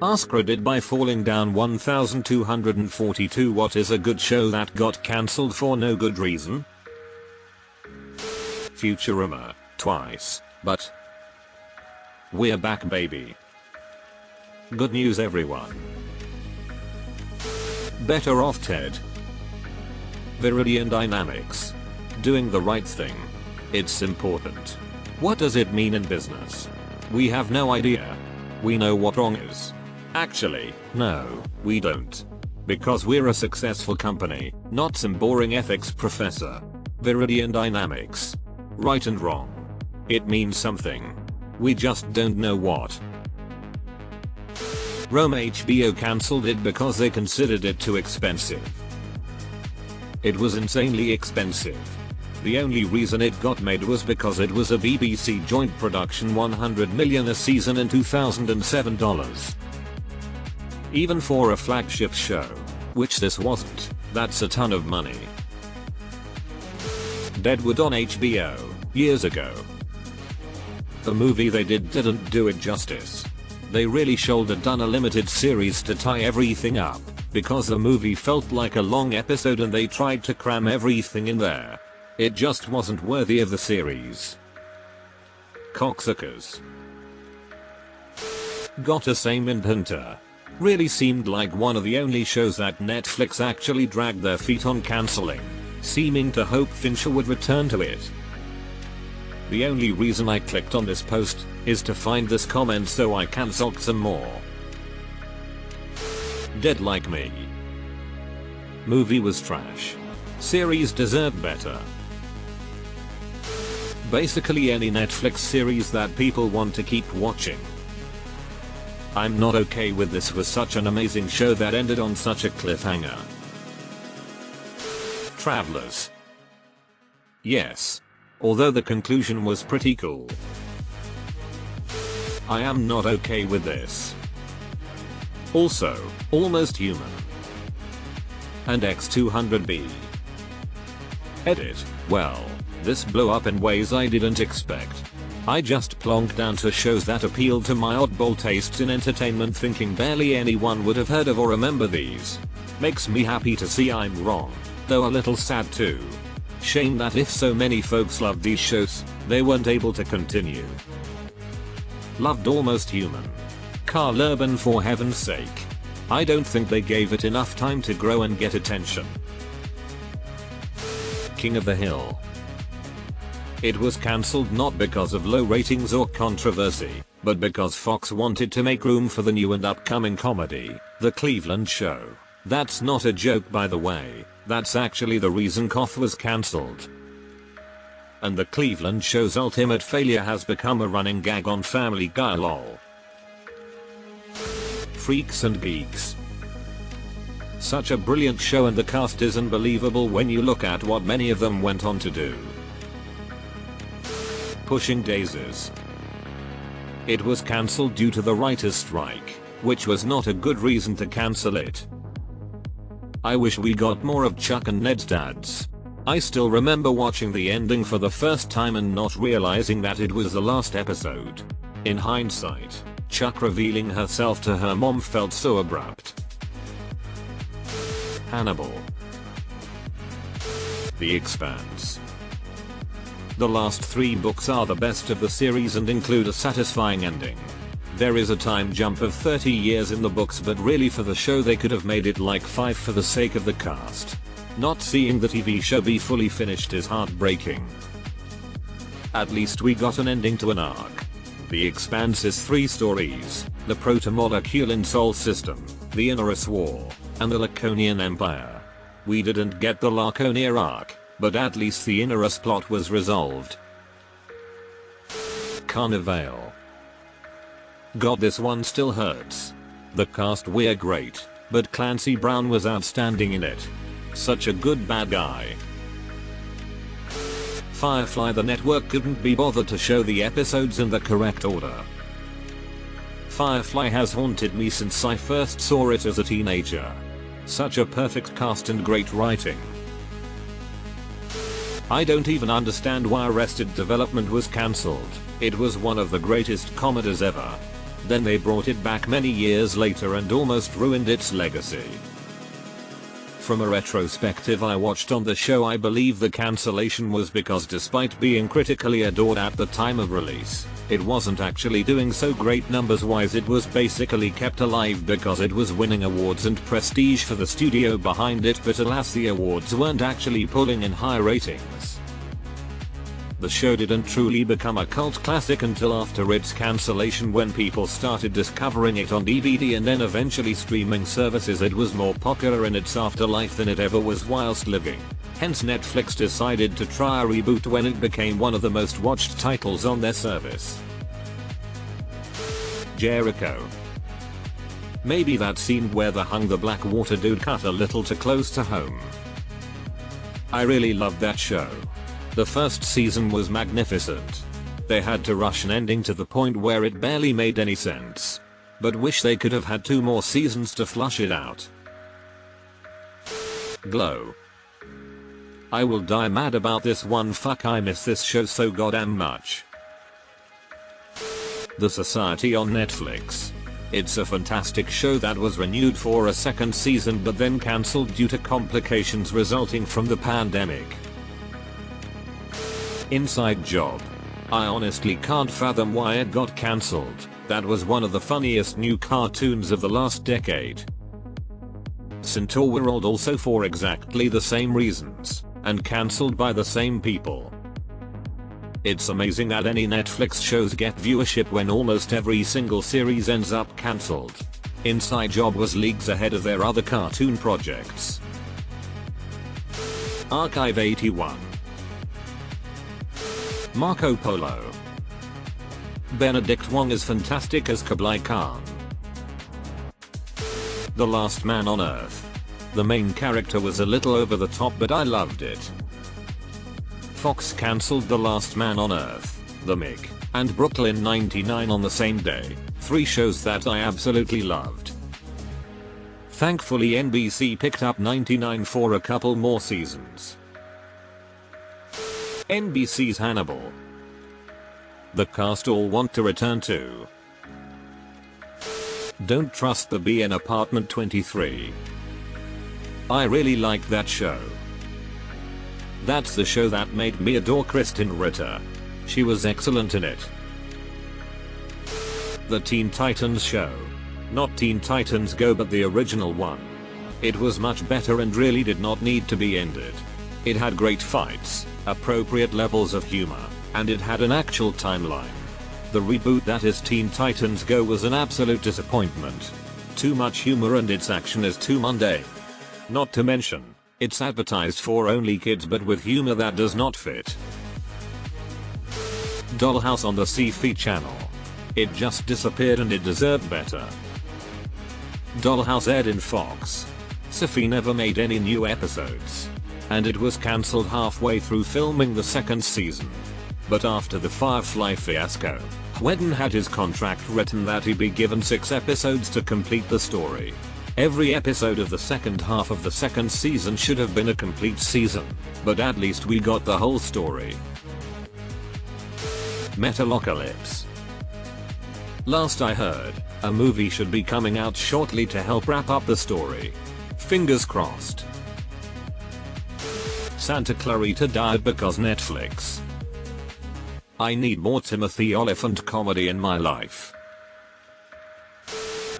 AskReddit by falling down 1242. What is a good show that got cancelled for no good reason? Futurama, twice, but we're back, baby. Good news, everyone. Better off Ted. Viridian Dynamics. Doing the right thing. It's important. What does it mean in business? We have no idea. We know what wrong is. Actually, no, we don't. Because we're a successful company, not some boring ethics professor. Viridian Dynamics. Right and wrong. It means something. We just don't know what. Rome HBO cancelled it because they considered it too expensive. It was insanely expensive. The only reason it got made was because it was a BBC joint production, $100 million a season in $2007. Even for a flagship show, which this wasn't, that's a ton of money. Deadwood on HBO, years ago. The movie they didn't do it justice. They really should have done a limited series to tie everything up, because the movie felt like a long episode and they tried to cram everything in there. It just wasn't worthy of the series. Cocksuckers. Got a same in Hunter. Really seemed like one of the only shows that Netflix actually dragged their feet on cancelling, seeming to hope Fincher would return to it. The only reason I clicked on this post is to find this comment so I can sulk some more. Dead like me. Movie was trash. Series deserved better. Basically any Netflix series that people want to keep watching. I'm not okay with this. Was such an amazing show that ended on such a cliffhanger. Travelers. Yes. Although the conclusion was pretty cool. I am not okay with this. Also, Almost Human. And X200B. Edit. Well, this blew up in ways I didn't expect. I just plonked down to shows that appealed to my oddball tastes in entertainment, thinking barely anyone would have heard of or remember these. Makes me happy to see I'm wrong, though a little sad too. Shame that if so many folks loved these shows, they weren't able to continue. Loved Almost Human. Carl Urban, for heaven's sake. I don't think they gave it enough time to grow and get attention. King of the Hill. It was cancelled not because of low ratings or controversy, but because Fox wanted to make room for the new and upcoming comedy, The Cleveland Show. That's not a joke, by the way. That's actually the reason Koth was cancelled. And The Cleveland Show's ultimate failure has become a running gag on Family Guy, lol. Freaks and Geeks. Such a brilliant show, and the cast is unbelievable when you look at what many of them went on to do. Pushing Daisies. It was cancelled due to the writers' strike, which was not a good reason to cancel it. I wish we got more of Chuck and Ned's dads. I still remember watching the ending for the first time and not realizing that it was the last episode. In hindsight, Chuck revealing herself to her mom felt so abrupt. Hannibal. The Expanse. The last 3 books are the best of the series and include a satisfying ending. There is a time jump of 30 years in the books, but really for the show they could have made it like 5 for the sake of the cast. Not seeing the TV show be fully finished is heartbreaking. At least we got an ending to an arc. The Expanse is 3 stories: the Proto-Molecular Sol System, the Inarus War, and the Laconian Empire. We didn't get the Laconia arc, but at least the Inarus plot was resolved. Carnival. God, this one still hurts. The cast were great, but Clancy Brown was outstanding in it. Such a good bad guy. Firefly. The network couldn't be bothered to show the episodes in the correct order. Firefly has haunted me since I first saw it as a teenager. Such a perfect cast and great writing. I don't even understand why Arrested Development was cancelled. It was one of the greatest comedies ever. Then they brought it back many years later and almost ruined its legacy. From a retrospective I watched on the show, I believe the cancellation was because despite being critically adored at the time of release, it wasn't actually doing so great numbers wise. It was basically kept alive because it was winning awards and prestige for the studio behind it, but alas, the awards weren't actually pulling in high ratings. The show didn't truly become a cult classic until after its cancellation, when people started discovering it on DVD and then eventually streaming services. It was more popular in its afterlife than it ever was whilst living. Hence Netflix decided to try a reboot when it became one of the most watched titles on their service. Jericho. Maybe that scene where the hung the Blackwater dude cut a little too close to home. I really loved that show. The first season was magnificent. They had to rush an ending to the point where it barely made any sense. But wish they could have had 2 more seasons to flush it out. Glow. I will die mad about this one. Fuck, I miss this show so goddamn much. The Society on Netflix. It's a fantastic show that was renewed for a second season but then cancelled due to complications resulting from the pandemic. Inside Job. I honestly can't fathom why it got cancelled. That was one of the funniest new cartoons of the last decade. Centaur World also for exactly the same reasons, and cancelled by the same people. It's amazing that any Netflix shows get viewership when almost every single series ends up cancelled. Inside Job was leagues ahead of their other cartoon projects. Archive 81. Marco Polo. Benedict Wong is fantastic as Kublai Khan. The Last Man on Earth. The main character was a little over the top but I loved it. Fox cancelled The Last Man on Earth, The Mig, and Brooklyn 99 on the same day, 3 shows that I absolutely loved. Thankfully NBC picked up 99 for a couple more seasons. NBC's Hannibal. The cast all want to return to. Don't Trust the Bee in Apartment 23. I really liked that show. That's the show that made me adore Kristen Ritter. She was excellent in it. The Teen Titans show. Not Teen Titans Go but the original one. It was much better and really did not need to be ended. It had great fights, appropriate levels of humor, and it had an actual timeline. The reboot that is Teen Titans Go was an absolute disappointment. Too much humor and its action is too mundane. Not to mention, it's advertised for only kids but with humor that does not fit. Dollhouse on the Sci-Fi Channel. It just disappeared and it deserved better. Dollhouse aired in Fox. Sci-Fi never made any new episodes. And it was cancelled halfway through filming the second season. But after the Firefly fiasco, Whedon had his contract written that he be given 6 episodes to complete the story. Every episode of the second half of the second season should have been a complete season, but at least we got the whole story. Metalocalypse. Last I heard, a movie should be coming out shortly to help wrap up the story. Fingers crossed. Santa Clarita died because Netflix. I need more Timothy Olyphant comedy in my life.